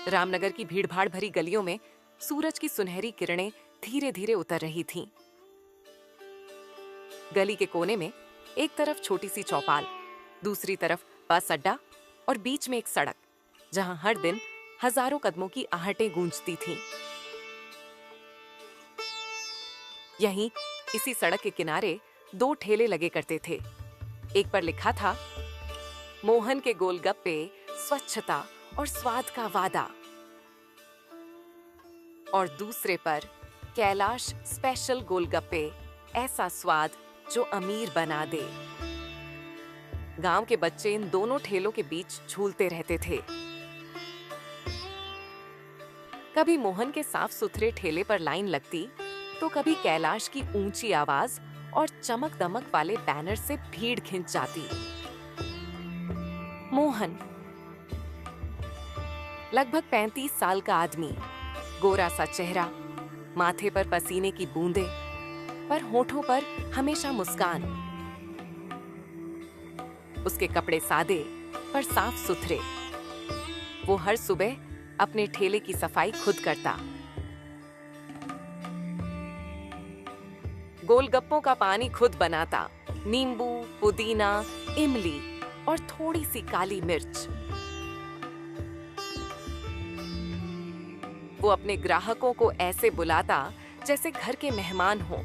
रामनगर की भीड़भाड़ भरी गलियों में सूरज की सुनहरी किरणें धीरे धीरे उतर रही थीं। गली के कोने में एक तरफ छोटी सी चौपाल, दूसरी तरफ बस अड्डा और बीच में एक सड़क जहां हर दिन हजारों कदमों की आहटें गूंजती थीं। यहीं इसी सड़क के किनारे 2 ठेले लगे करते थे। एक पर लिखा था मोहन के गोलगप्पे, स्वच्छता और स्वाद का वादा, और दूसरे पर कैलाश स्पेशल गोलगप्पे, ऐसा स्वाद जो अमीर बना दे। गांव के बच्चे इन दोनों ठेलों के बीच झूलते रहते थे। कभी मोहन के साफ सुथरे ठेले पर लाइन लगती तो कभी कैलाश की ऊंची आवाज और चमक दमक वाले बैनर से भीड़ खिंच जाती। मोहन लगभग 35 साल का आदमी, गोरा सा चेहरा, माथे पर पसीने की बूंदें, पर होठों पर हमेशा मुस्कान। उसके कपड़े सादे पर साफ सुथरे। वो हर सुबह अपने ठेले की सफाई खुद करता। गोलगप्पों का पानी खुद बनाता, नींबू, पुदीना, इमली और थोड़ी सी काली मिर्च। वो अपने ग्राहकों को ऐसे बुलाता जैसे घर के मेहमान हों।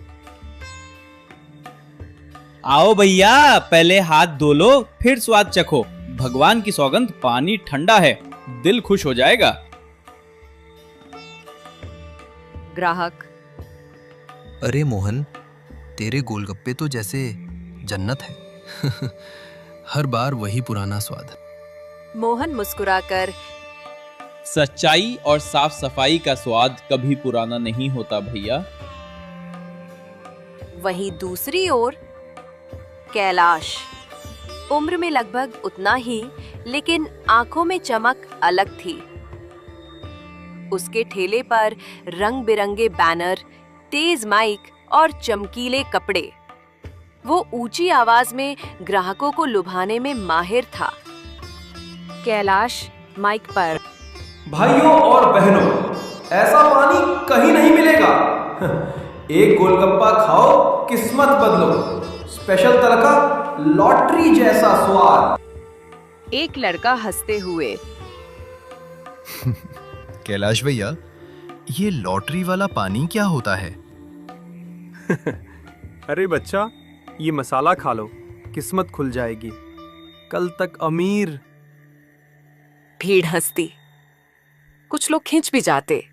आओ भैया, पहले हाथ धो लो फिर स्वाद चखो। भगवान की सौगंध, पानी ठंडा है, दिल खुश हो जाएगा। ग्राहक: अरे मोहन, तेरे गोलगप्पे तो जैसे जन्नत है। हर बार वही पुराना स्वाद। मोहन मुस्कुराकर: सच्चाई और साफ सफाई का स्वाद कभी पुराना नहीं होता भैया। वहीं दूसरी ओर कैलाश, उम्र में लगभग उतना ही, लेकिन आंखों में चमक अलग थी। उसके ठेले पर रंग बिरंगे बैनर, तेज माइक और चमकीले कपड़े। वो ऊंची आवाज में ग्राहकों को लुभाने में माहिर था। कैलाश माइक पर: भाइयों और बहनों, ऐसा पानी कहीं नहीं मिलेगा। एक गोलगप्पा खाओ, किस्मत बदलो। स्पेशल तड़का, लॉटरी जैसा स्वाद। एक लड़का हंसते हुए: कैलाश भैया, ये लॉटरी वाला पानी क्या होता है? अरे बच्चा, ये मसाला खा लो, किस्मत खुल जाएगी, कल तक अमीर। भीड़ हंसती, कुछ लोग खिंच भी जाते।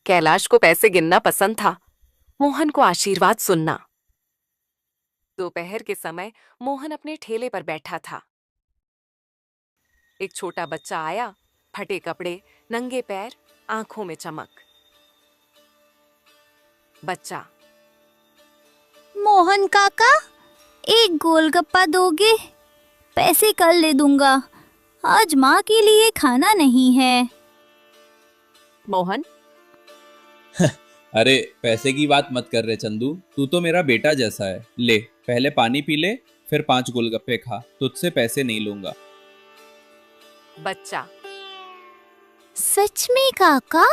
कैलाश को पैसे गिनना पसंद था, मोहन को आशीर्वाद सुनना। दोपहर के समय मोहन अपने ठेले पर बैठा था। एक छोटा बच्चा आया, फटे कपड़े, नंगे पैर, आंखों में चमक। बच्चा: मोहन काका, एक गोलगप्पा दोगे? पैसे कल ले दूंगा, आज माँ के लिए खाना नहीं है। मोहन: अरे पैसे की बात मत कर रे चंदू, तू तो मेरा बेटा जैसा है। ले, पहले पानी पी ले, फिर 5 गोलगप्पे खा, तुझसे पैसे नहीं लूंगा। बच्चा: सच में काका?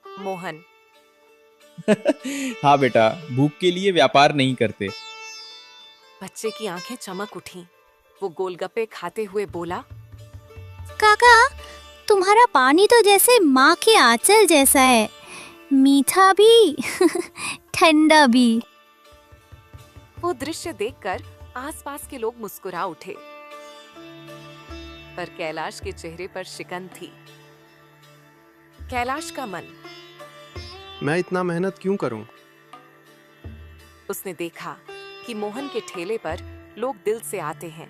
मोहन: हाँ बेटा, भूख के लिए व्यापार नहीं करते। बच्चे की आंखें चमक उठी। वो गोलगप्पे खाते हुए बोला: काका, तुम्हारा पानी तो जैसे माँ के आंचल जैसा है, मीठा भी ठंडा भी। वो दृश्य देखकर आसपास के लोग मुस्कुरा उठे, पर कैलाश के चेहरे पर शिकन थी। कैलाश का मन: मैं इतना मेहनत क्यों करूं? उसने देखा कि मोहन के ठेले पर लोग दिल से आते हैं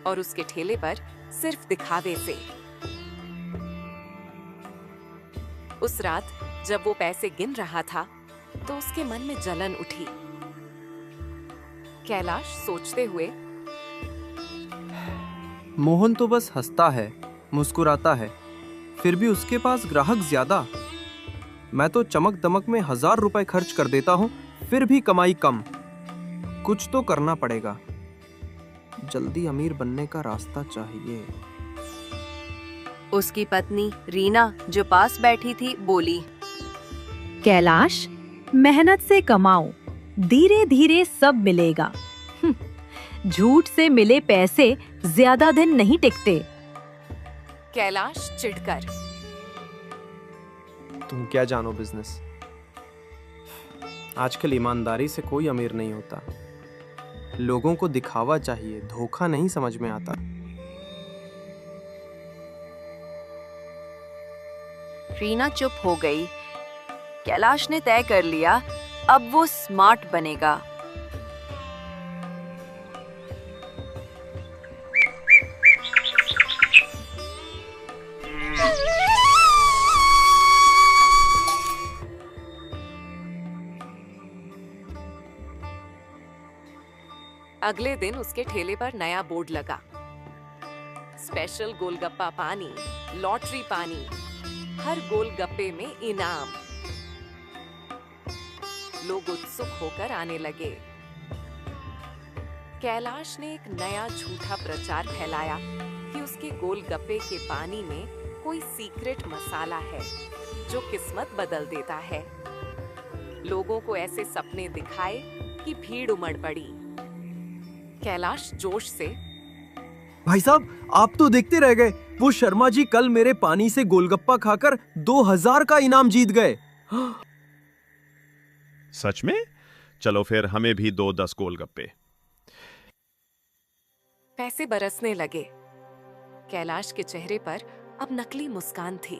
और उसके ठेले पर सिर्फ दिखावे से। उस रात जब वो पैसे गिन रहा था तो उसके मन में जलन उठी। कैलाश सोचते हुए: मोहन तो बस हंसता है, मुस्कुराता है, फिर भी उसके पास ग्राहक ज्यादा। मैं तो चमक दमक में 1000 रुपए खर्च कर देता हूँ, फिर भी कमाई कम। कुछ तो करना पड़ेगा। जल्दी अमीर बनने का रास्ता चाहिए। उसकी पत्नी रीना जो पास बैठी थी बोली, कैलाश, मेहनत से कमाओ, धीरे धीरे सब मिलेगा। झूठ से मिले पैसे ज्यादा दिन नहीं टिकते। कैलाश चिढ़कर, तुम क्या जानो बिजनेस। आजकल ईमानदारी से कोई अमीर नहीं होता। लोगों को दिखावा चाहिए, धोखा नहीं समझ में आता। रीना चुप हो गई। कैलाश ने तय कर लिया, अब वो स्मार्ट बनेगा। अगले दिन उसके ठेले पर नया बोर्ड लगा, स्पेशल गोलगप्पा पानी, लॉटरी पानी, हर गोलगप्पे में इनाम। लोग उत्सुक होकर आने लगे। कैलाश ने एक नया झूठा प्रचार फैलाया कि उसके गोलगप्पे के पानी में कोई सीक्रेट मसाला है जो किस्मत बदल देता है। लोगों को ऐसे सपने दिखाए कि भीड़ उमड़ पड़ी। कैलाश जोश से, भाई साहब, आप तो देखते रह गए। वो शर्मा जी कल मेरे पानी से गोलगप्पा खाकर 2000 का इनाम जीत गए। सच में? चलो फिर हमें भी 2 10 गोलगप्पे। पैसे बरसने लगे। कैलाश के चेहरे पर अब नकली मुस्कान थी।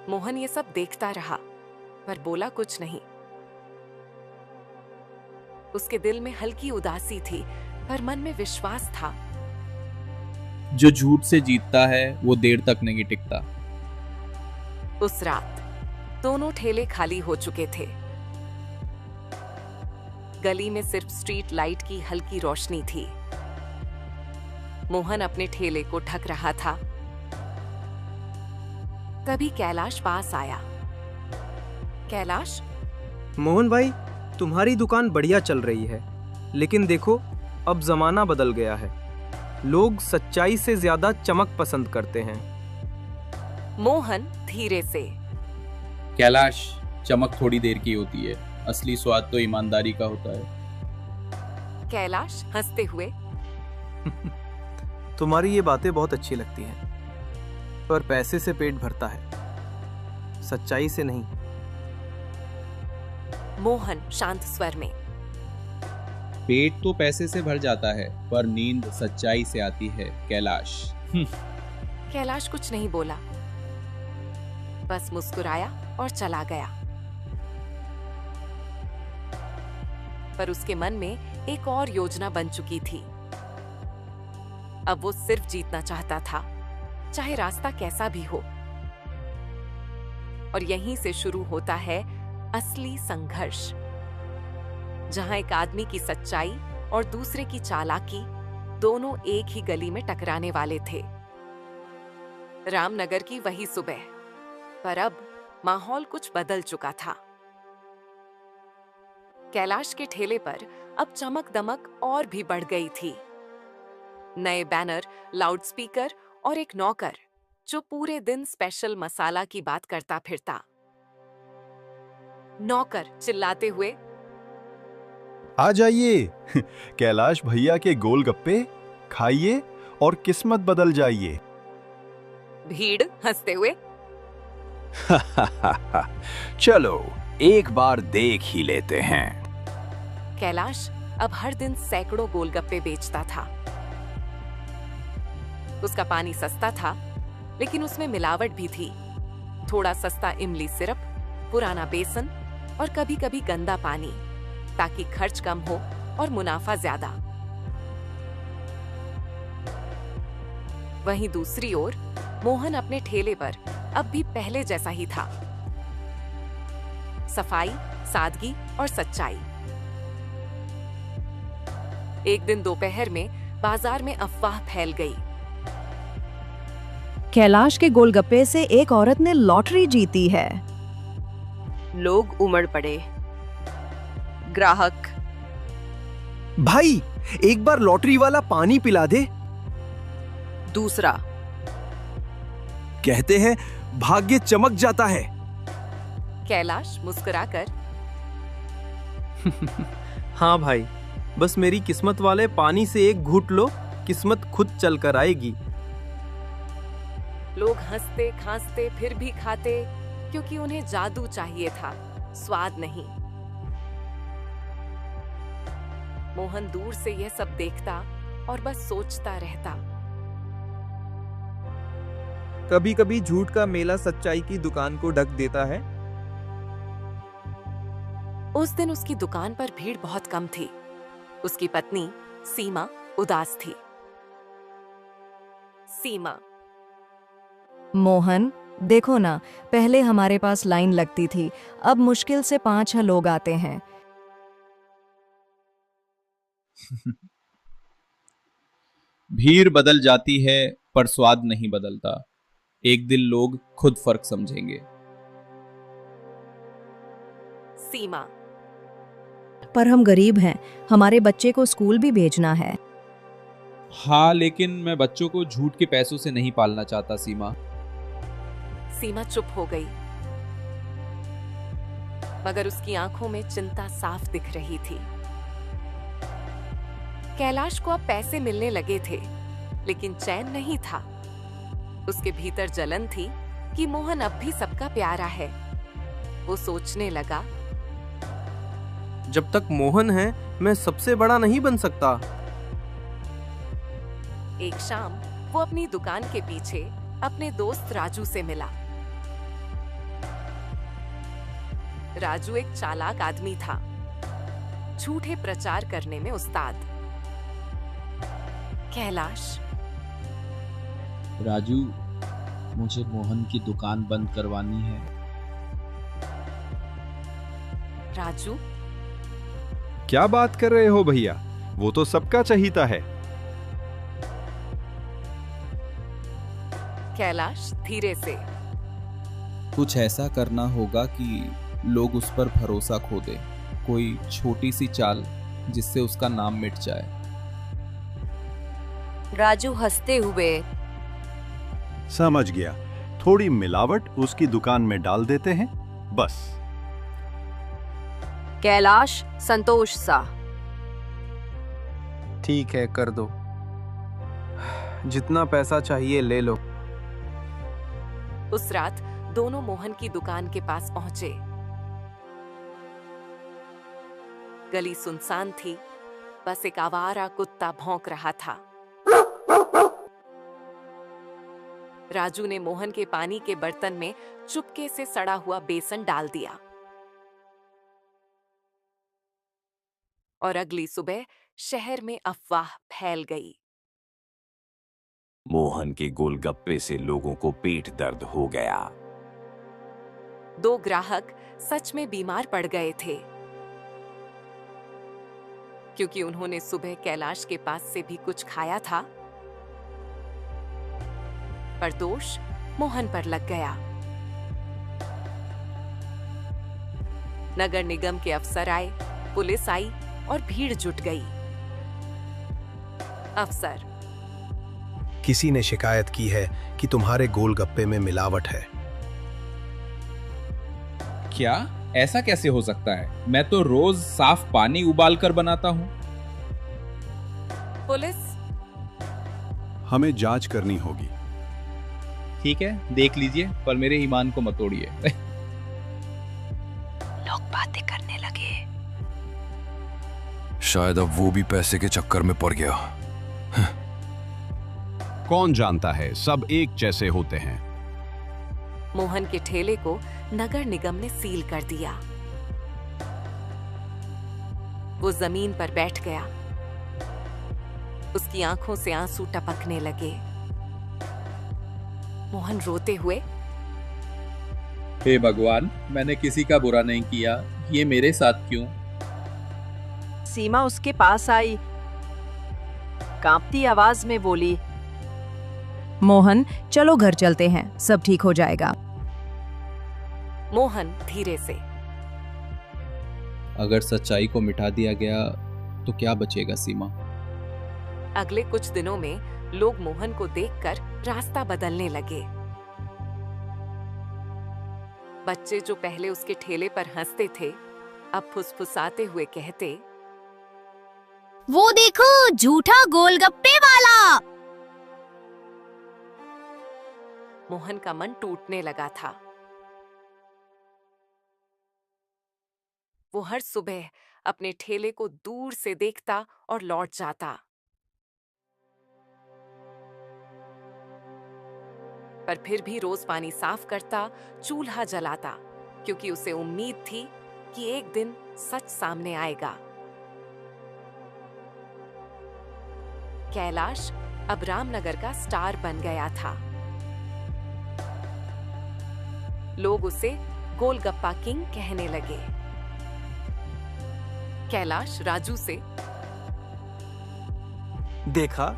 मोहन ये सब देखता रहा पर बोला कुछ नहीं। उसके दिल में हल्की उदासी थी पर मन में विश्वास था। जो झूठ से जीतता है वो देर तक नहीं टिकता। उस रात दोनों ठेले खाली हो चुके थे। गली में सिर्फ स्ट्रीट लाइट की हल्की रोशनी थी। मोहन अपने ठेले को ढक रहा था। तभी कैलाश पास आया। कैलाश, मोहन भाई, तुम्हारी दुकान बढ़िया चल रही है, लेकिन देखो अब जमाना बदल गया है। लोग सच्चाई से ज्यादा चमक पसंद करते हैं। मोहन धीरे से, कैलाश, चमक थोड़ी देर की होती है, असली स्वाद तो ईमानदारी का होता है। कैलाश हंसते हुए, तुम्हारी ये बातें बहुत अच्छी लगती हैं, पर पैसे से पेट भरता है, सच्चाई से नहीं। मोहन शांत स्वर में, पेट तो पैसे से भर जाता है पर नींद सच्चाई से आती है कैलाश। कैलाश कुछ नहीं बोला, बस मुस्कुराया और चला गया। पर उसके मन में एक और योजना बन चुकी थी। अब वो सिर्फ जीतना चाहता था, चाहे रास्ता कैसा भी हो। और यहीं से शुरू होता है असली संघर्ष, जहां एक आदमी की सच्चाई और दूसरे की चालाकी दोनों एक ही गली में टकराने वाले थे। रामनगर की वही सुबह, पर अब माहौल कुछ बदल चुका था। कैलाश के ठेले पर अब चमक दमक और भी बढ़ गई थी। नए बैनर, लाउडस्पीकर और एक नौकर जो पूरे दिन स्पेशल मसाला की बात करता फिरता। नौकर चिल्लाते हुए, आ जाइए, कैलाश भैया के गोलगप्पे खाइए और किस्मत बदल जाइए। भीड़ हंसते हुए, चलो एक बार देख ही लेते हैं। कैलाश अब हर दिन सैकड़ों गोलगप्पे बेचता था। उसका पानी सस्ता था, लेकिन उसमें मिलावट भी थी। थोड़ा सस्ता इमली सिरप, पुराना बेसन और कभी-कभी गंदा पानी, ताकि खर्च कम हो और मुनाफा ज्यादा। वहीं दूसरी ओर मोहन अपने ठेले पर अब भी पहले जैसा ही था। सफाई, सादगी और सच्चाई। एक दिन दोपहर में बाजार में अफवाह फैल गई। कैलाश के गोलगप्पे से एक औरत ने लॉटरी जीती है। लोग उमड़ पड़े। ग्राहक, भाई, एक बार लॉटरी वाला पानी पिला दे। दूसरा। कहते हैं भाग्य चमक जाता है। कैलाश मुस्कुराकर, हाँ भाई, बस मेरी किस्मत वाले पानी से एक घूंट लो, किस्मत खुद चल कर आएगी। लोग हंसते खांसते फिर भी खाते, क्योंकि उन्हें जादू चाहिए था, स्वाद नहीं। मोहन दूर से यह सब देखता और बस सोचता रहता। कभी कभी झूठ का मेला सच्चाई की दुकान को ढक देता है। उस दिन उसकी दुकान पर भीड़ बहुत कम थी। उसकी पत्नी सीमा उदास थी। सीमा, मोहन, देखो ना, पहले हमारे पास लाइन लगती थी, अब मुश्किल से 5 लोग आते हैं। भीड़ बदल जाती है पर स्वाद नहीं बदलता। एक दिन लोग खुद फर्क समझेंगे। सीमा, पर हम गरीब हैं, हमारे बच्चे को स्कूल भी भेजना है। हाँ, लेकिन मैं बच्चों को झूठ के पैसों से नहीं पालना चाहता सीमा। सीमा चुप हो गई, मगर उसकी आंखों में चिंता साफ दिख रही थी। कैलाश को अब पैसे मिलने लगे थे, लेकिन चैन नहीं था। उसके भीतर जलन थी कि मोहन अब भी सबका प्यारा है। वो सोचने लगा, जब तक मोहन है, मैं सबसे बड़ा नहीं बन सकता। एक शाम वो अपनी दुकान के पीछे अपने दोस्त राजू से मिला। राजू एक चालाक आदमी था, झूठे प्रचार करने में उस्ताद। कैलाश, राजू, मुझे मोहन की दुकान बंद करवानी है। राजू, क्या बात कर रहे हो भैया, वो तो सबका चहीता है। कैलाश धीरे से, कुछ ऐसा करना होगा कि लोग उस पर भरोसा खो दे। कोई छोटी सी चाल जिससे उसका नाम मिट जाए। राजू हंसते हुए, समझ गया, थोड़ी मिलावट उसकी दुकान में डाल देते हैं, बस। कैलाश संतोष सा, ठीक है, कर दो। जितना पैसा चाहिए ले लो। उस रात दोनों मोहन की दुकान के पास पहुंचे। गली सुनसान थी, बस एक आवारा कुत्ता भौंक रहा था। राजू ने मोहन के पानी के बर्तन में चुपके से सड़ा हुआ बेसन डाल दिया और अगली सुबह शहर में अफवाह फैल गई। मोहन के गोलगप्पे से लोगों को पेट दर्द हो गया। 2 ग्राहक सच में बीमार पड़ गए थे, क्योंकि उन्होंने सुबह कैलाश के पास से भी कुछ खाया था। पर दोष मोहन पर लग गया। नगर निगम के अफसर आए, पुलिस आई और भीड़ जुट गई। अफसर, किसी ने शिकायत की है कि तुम्हारे गोलगप्पे में मिलावट है। क्या? ऐसा कैसे हो सकता है? मैं तो रोज साफ पानी उबाल कर बनाता हूँ। पुलिस, हमें जांच करनी होगी। ठीक है, देख लीजिए, पर मेरे ईमान को मत तोड़िए। लोग बातें करने लगे। शायद अब वो भी पैसे के चक्कर में पड़ गया। कौन जानता है, सब एक जैसे होते हैं। मोहन के ठेले को नगर निगम ने सील कर दिया। वो जमीन पर बैठ गया। उसकी आंखों से आंसू टपकने लगे। मोहन रोते हुए, हे भगवान, मैंने किसी का बुरा नहीं किया, ये मेरे साथ क्यों? सीमा उसके पास आई, कांपती आवाज में बोली, मोहन, चलो घर चलते हैं, सब ठीक हो जाएगा। मोहन धीरे से, अगर सच्चाई को मिटा दिया गया तो क्या बचेगा सीमा? अगले कुछ दिनों में लोग मोहन को देखकर रास्ता बदलने लगे। बच्चे जो पहले उसके ठेले पर हंसते थे, अब फुसफुसाते हुए कहते, वो देखो झूठा गोलगप्पे वाला। मोहन का मन टूटने लगा था। वो हर सुबह अपने ठेले को दूर से देखता और लौट जाता। पर फिर भी रोज पानी साफ करता, चूल्हा जलाता, क्योंकि उसे उम्मीद थी कि एक दिन सच सामने आएगा। कैलाश अब रामनगर का स्टार बन गया था। लोग उसे गोलगप्पा किंग कहने लगे। कैलाश राजू से, देखा,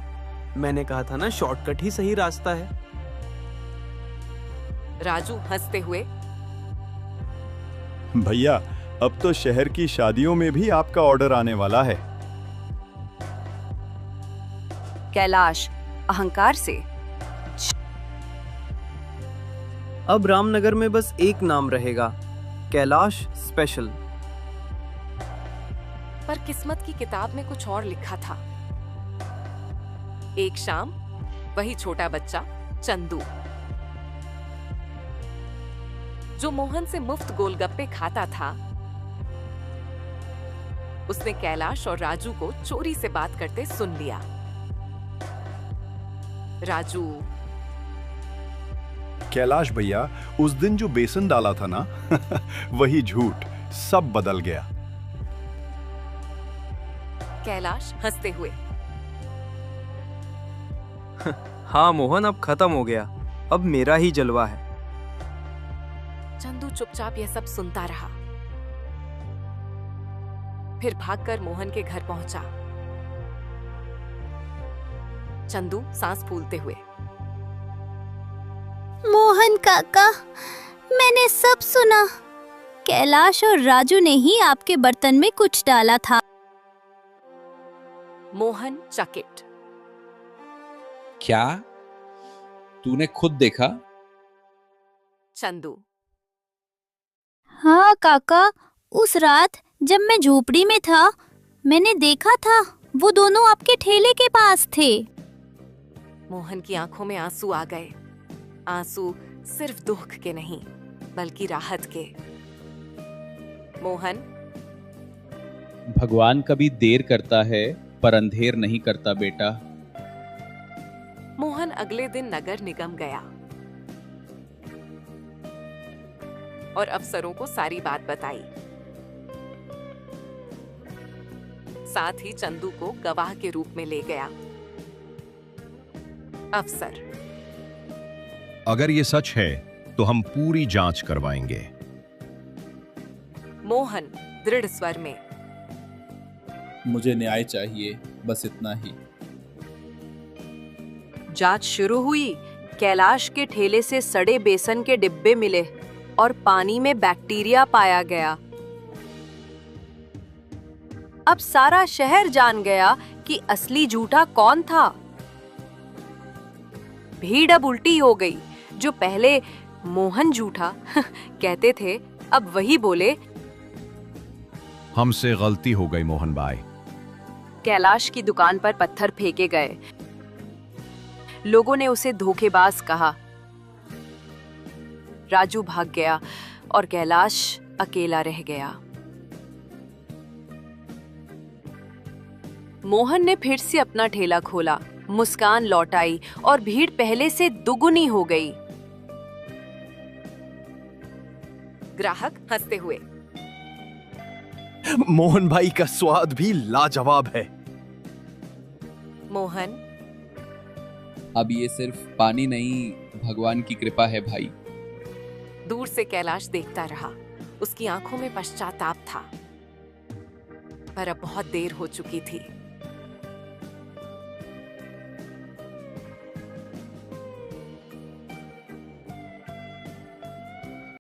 मैंने कहा था ना, शॉर्टकट ही सही रास्ता है। राजू हंसते हुए, भैया अब तो शहर की शादियों में भी आपका ऑर्डर आने वाला है। कैलाश अहंकार से, अब रामनगर में बस एक नाम रहेगा, कैलाश स्पेशल। पर किस्मत की किताब में कुछ और लिखा था। एक शाम वही छोटा बच्चा चंदू, जो मोहन से मुफ्त गोलगप्पे खाता था, उसने कैलाश और राजू को चोरी से बात करते सुन लिया। राजू, कैलाश भैया, उस दिन जो बेसन डाला था ना वही झूठ, सब बदल गया। कैलाश हंसते हुए, हाँ मोहन, अब खत्म हो गया, अब मेरा ही जलवा है। चंदू चुपचाप यह सब सुनता रहा। फिर भागकर मोहन के घर पहुंचा। चंदू सांस फूलते हुए, मोहन काका, मैंने सब सुना। कैलाश और राजू ने ही आपके बर्तन में कुछ डाला था। मोहन चकित, क्या? तूने खुद देखा? चंदू, हाँ काका, उस रात जब मैं झोपड़ी में था, मैंने देखा था, वो दोनों आपके ठेले के पास थे। मोहन की आंखों में आंसू आ गए। आंसू सिर्फ दुख के नहीं, बल्कि राहत के। मोहन, भगवान कभी देर करता है पर अंधेर नहीं करता बेटा। मोहन अगले दिन नगर निगम गया और अफसरों को सारी बात बताई। साथ ही चंदू को गवाह के रूप में ले गया। अफसर, अगर ये सच है तो हम पूरी जांच करवाएंगे। मोहन दृढ़ स्वर में, मुझे न्याय चाहिए, बस इतना ही। जांच शुरू हुई। कैलाश के ठेले से सड़े बेसन के डिब्बे मिले और पानी में बैक्टीरिया पाया गया। अब सारा शहर जान गया कि असली झूठा कौन था। भीड़ अब उल्टी हो गई। जो पहले मोहन झूठा कहते थे, अब वही बोले, हमसे गलती हो गई मोहन भाई। कैलाश की दुकान पर पत्थर फेंके गए। लोगों ने उसे धोखेबाज कहा। राजू भाग गया और कैलाश अकेला रह गया। मोहन ने फिर से अपना ठेला खोला। मुस्कान लौट आई और भीड़ पहले से दुगुनी हो गई। ग्राहक हंसते हुए, मोहन भाई का स्वाद भी लाजवाब है। मोहन, अब ये सिर्फ पानी नहीं, भगवान की कृपा है भाई। दूर से कैलाश देखता रहा। उसकी आंखों में पश्चाताप था, पर अब बहुत देर हो चुकी थी।